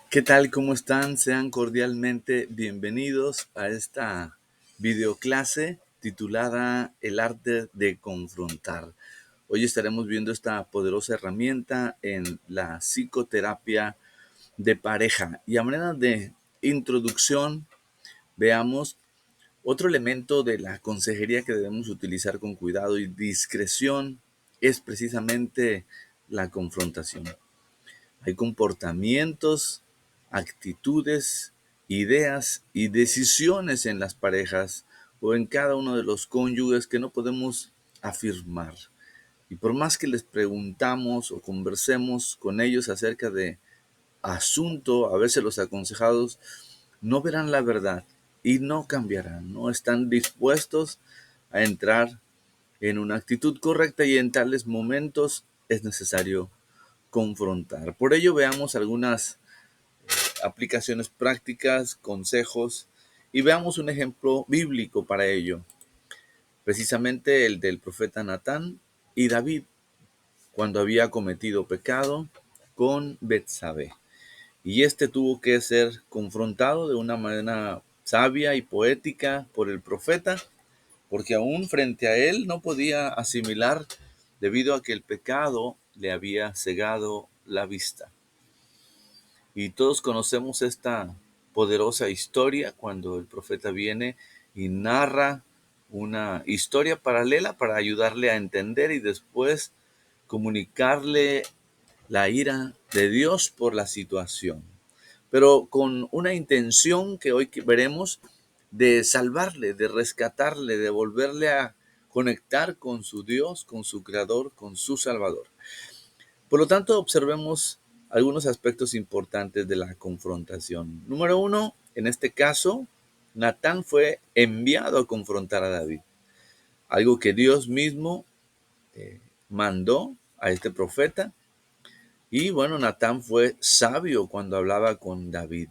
¿Qué tal? ¿Cómo están? Sean cordialmente bienvenidos a esta videoclase titulada El arte de confrontar. Hoy estaremos viendo esta poderosa herramienta en la psicoterapia de pareja. Y a manera de introducción, veamos otro elemento de la consejería que debemos utilizar con cuidado y discreción es precisamente la confrontación. Hay comportamientos, actitudes, ideas y decisiones en las parejas o en cada uno de los cónyuges que no podemos afirmar. Y por más que les preguntamos o conversemos con ellos acerca de asunto, a veces los aconsejados no verán la verdad y no cambiarán, no están dispuestos a entrar en una actitud correcta y en tales momentos es necesario confrontar. Por ello veamos algunas aplicaciones prácticas, consejos y veamos un ejemplo bíblico para ello. Precisamente el del profeta Natán y David cuando había cometido pecado con Betsabé. Y este tuvo que ser confrontado de una manera sabia y poética por el profeta, porque aún frente a él no podía asimilar debido a que el pecado le había cegado la vista. Y todos conocemos esta poderosa historia cuando el profeta viene y narra una historia paralela para ayudarle a entender y después comunicarle la ira de Dios por la situación. Pero con una intención que hoy veremos de salvarle, de rescatarle, de volverle a conectar con su Dios, con su Creador, con su Salvador. Por lo tanto, observemos algunos aspectos importantes de la confrontación. Número uno, en este caso, Natán fue enviado a confrontar a David, algo que Dios mismo mandó a este profeta. Y bueno, Natán fue sabio cuando hablaba con David.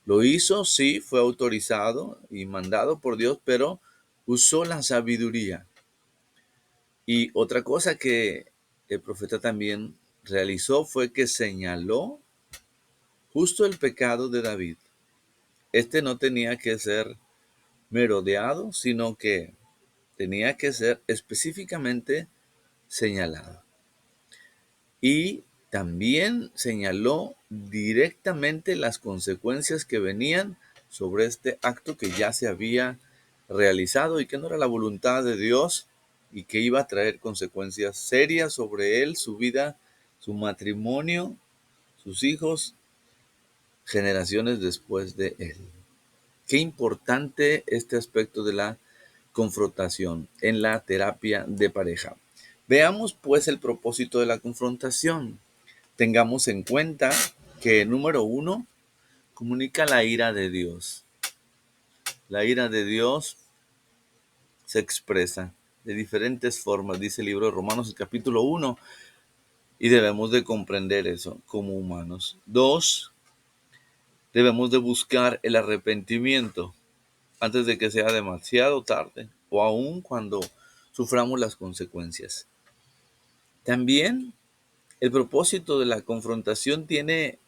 Lo hizo, sí, fue autorizado y mandado por Dios, pero usó la sabiduría. Y otra cosa que el profeta también realizó fue que señaló justo el pecado de David. Este no tenía que ser merodeado, sino que tenía que ser específicamente señalado. Y también señaló directamente las consecuencias que venían sobre este acto que ya se había realizado y que no era la voluntad de Dios y que iba a traer consecuencias serias sobre él, su vida, su matrimonio, sus hijos, generaciones después de él. Qué importante este aspecto de la confrontación en la terapia de pareja. Veamos pues el propósito de la confrontación. Tengamos en cuenta que, número uno, comunica la ira de Dios. La ira de Dios se expresa de diferentes formas, dice el libro de Romanos, el capítulo 1, y debemos de comprender eso como humanos. Dos, debemos de buscar el arrepentimiento antes de que sea demasiado tarde o aún cuando suframos las consecuencias. También el propósito de la confrontación tiene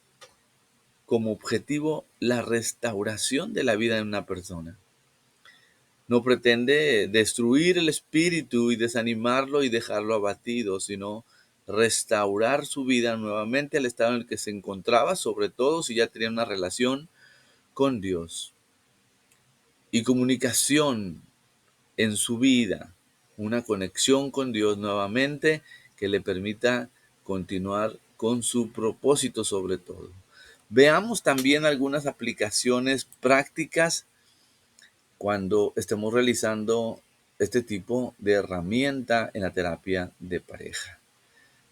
como objetivo la restauración de la vida de una persona. No pretende destruir el espíritu y desanimarlo y dejarlo abatido, sino restaurar su vida nuevamente al estado en el que se encontraba, sobre todo si ya tenía una relación con Dios y comunicación en su vida, una conexión con Dios nuevamente que le permita continuar con su propósito sobre todo. Veamos también algunas aplicaciones prácticas cuando estemos realizando este tipo de herramienta en la terapia de pareja.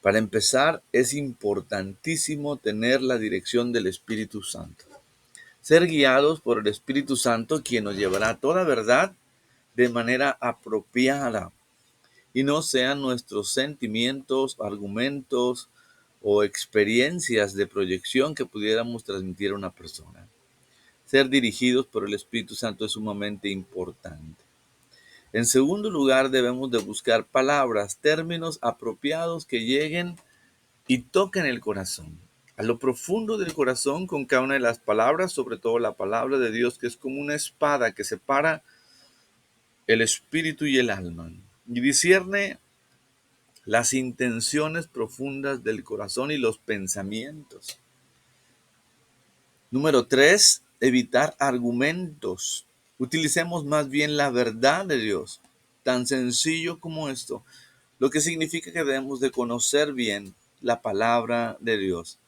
Para empezar, es importantísimo tener la dirección del Espíritu Santo. Ser guiados por el Espíritu Santo, quien nos llevará a toda verdad de manera apropiada y no sean nuestros sentimientos, argumentos o experiencias de proyección que pudiéramos transmitir a una persona. Ser dirigidos por el Espíritu Santo es sumamente importante. En segundo lugar, debemos de buscar palabras, términos apropiados que lleguen y toquen el corazón. a lo profundo del corazón con cada una de las palabras, sobre todo la palabra de Dios, que es como una espada que separa el espíritu y el alma y discierne las intenciones profundas del corazón y los pensamientos. Número 3, evitar argumentos. Utilicemos más bien la verdad de Dios, tan sencillo como esto, lo que significa que debemos de conocer bien la palabra de Dios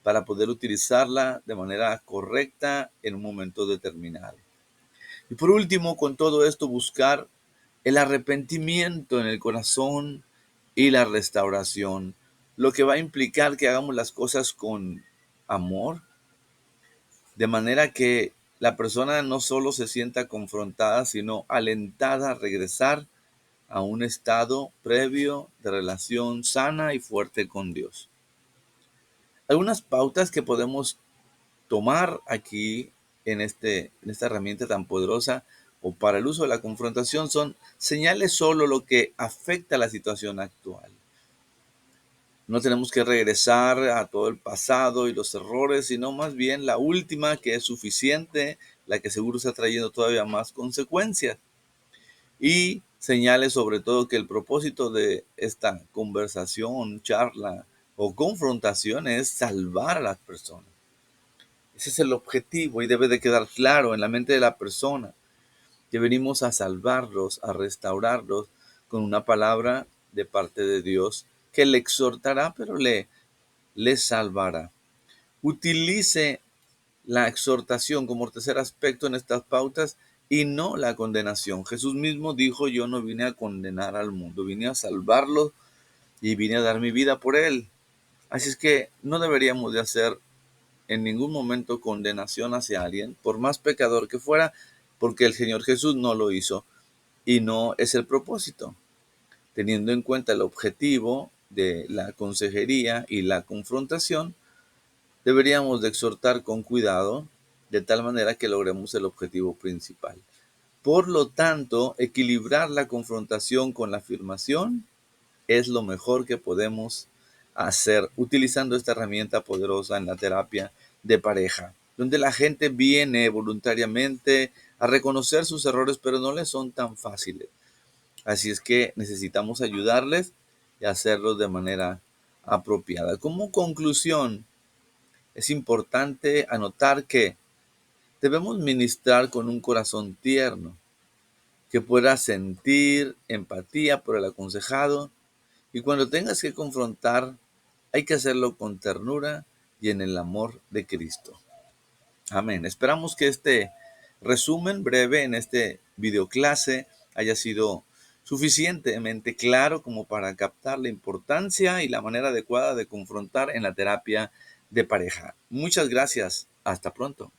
para poder utilizarla de manera correcta en un momento determinado. Y por último, con todo esto, buscar el arrepentimiento en el corazón y la restauración, lo que va a implicar que hagamos las cosas con amor, de manera que la persona no solo se sienta confrontada, sino alentada a regresar a un estado previo de relación sana y fuerte con Dios. Algunas pautas que podemos tomar aquí en esta herramienta tan poderosa o para el uso de la confrontación son señales solo lo que afecta a la situación actual. No tenemos que regresar a todo el pasado y los errores, sino más bien la última que es suficiente, la que seguro está trayendo todavía más consecuencias. Y señales sobre todo que el propósito de esta conversación, charla o confrontación es salvar a las personas. Ese es el objetivo y debe de quedar claro en la mente de la persona que venimos a salvarlos, a restaurarlos con una palabra de parte de Dios que le exhortará, pero le salvará. Utilice la exhortación como tercer aspecto en estas pautas y no la condenación. Jesús mismo dijo, yo no vine a condenar al mundo, vine a salvarlo y vine a dar mi vida por él. Así es que no deberíamos de hacer en ningún momento condenación hacia alguien, por más pecador que fuera, porque el Señor Jesús no lo hizo y no es el propósito. Teniendo en cuenta el objetivo de la consejería y la confrontación, deberíamos de exhortar con cuidado, de tal manera que logremos el objetivo principal. Por lo tanto, equilibrar la confrontación con la afirmación es lo mejor que podemos hacer utilizando esta herramienta poderosa en la terapia de pareja, donde la gente viene voluntariamente a reconocer sus errores, pero no les son tan fáciles. Así es que necesitamos ayudarles y hacerlo de manera apropiada. Como conclusión, es importante anotar que debemos ministrar con un corazón tierno, que pueda sentir empatía por el aconsejado y cuando tengas que confrontar, hay que hacerlo con ternura y en el amor de Cristo. Amén. Esperamos que este resumen breve en este videoclase haya sido suficientemente claro como para captar la importancia y la manera adecuada de confrontar en la terapia de pareja. Muchas gracias. Hasta pronto.